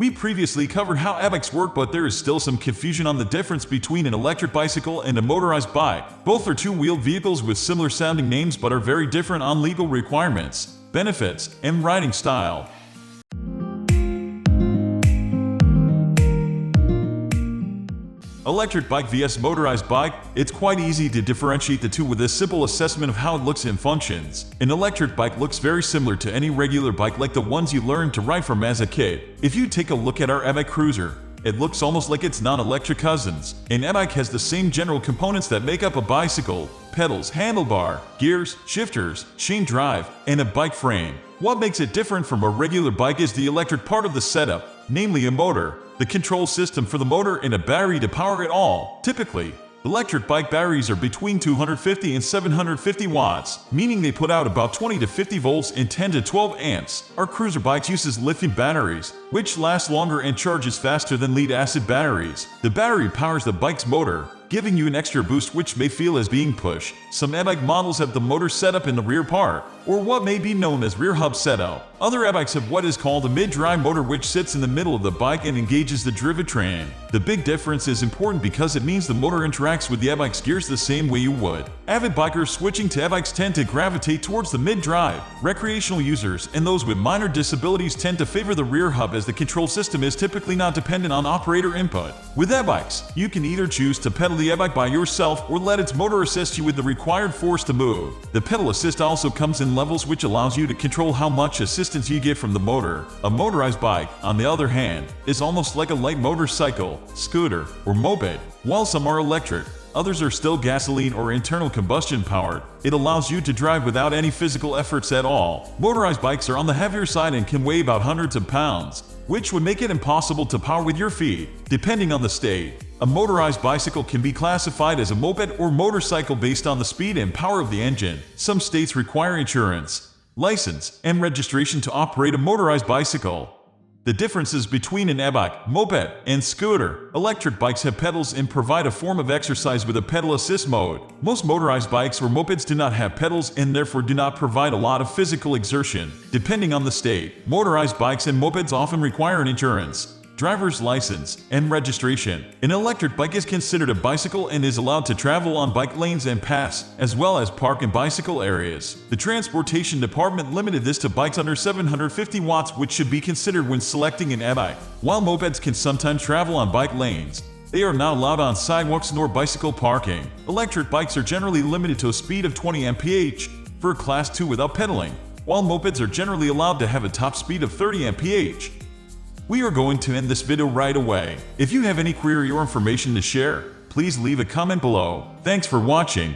We previously covered how e-bikes work, but there is still some confusion on the difference between an electric bicycle and a motorized bike. Both are two-wheeled vehicles with similar sounding names but are very different on legal requirements, benefits, and riding style. Electric bike vs motorized bike. It's quite easy to differentiate the two with a simple assessment of how it looks and functions. An electric bike looks very similar to any regular bike like the ones you learned to ride from as a kid. If you take a look at our e-bike Cruiser, it looks almost like its non-electric cousins. An e-bike has the same general components that make up a bicycle: pedals, handlebar, gears, shifters, chain drive, and a bike frame. What makes it different from a regular bike is the electric part of the setup, namely a motor, the control system for the motor, and a battery to power it all. Typically, electric bike batteries are between 250 and 750 watts, meaning they put out about 20 to 50 volts and 10 to 12 amps. Our Cruiser bike uses lithium batteries, which last longer and charges faster than lead-acid batteries. The battery powers the bike's motor, giving you an extra boost which may feel as being pushed. Some e-bike models have the motor setup in the rear part, or what may be known as rear hub setup. Other e-bikes have what is called a mid-drive motor, which sits in the middle of the bike and engages the drivetrain. The big difference is important because it means the motor interacts with the e-bike's gears the same way you would. Avid bikers switching to e-bikes tend to gravitate towards the mid-drive. Recreational users and those with minor disabilities tend to favor the rear hub, as the control system is typically not dependent on operator input. With e-bikes, you can either choose to pedal the e-bike by yourself or let its motor assist you with the required force to move. The pedal assist also comes in levels, which allows you to control how much assistance you get from the motor. A motorized bike, on the other hand, is almost like a light motorcycle, scooter, or moped. While some are electric, others are still gasoline or internal combustion powered. It allows you to drive without any physical efforts at all. Motorized bikes are on the heavier side and can weigh about hundreds of pounds, which would make it impossible to power with your feet. Depending on the state, a motorized bicycle can be classified as a moped or motorcycle based on the speed and power of the engine. Some states require insurance, license, and registration to operate a motorized bicycle. The differences between an e-bike, moped, and scooter. Electric bikes have pedals and provide a form of exercise with a pedal assist mode. Most motorized bikes or mopeds do not have pedals and therefore do not provide a lot of physical exertion. Depending on the state, motorized bikes and mopeds often require an insurance, driver's license, and registration. An electric bike is considered a bicycle and is allowed to travel on bike lanes and paths, as well as park in bicycle areas. The transportation department limited this to bikes under 750 watts, which should be considered when selecting an e-bike. While mopeds can sometimes travel on bike lanes, they are not allowed on sidewalks nor bicycle parking. Electric bikes are generally limited to a speed of 20 mph for a Class 2 without pedaling, while mopeds are generally allowed to have a top speed of 30 mph. We are going to end this video right away. If you have any query or information to share, please leave a comment below. Thanks for watching.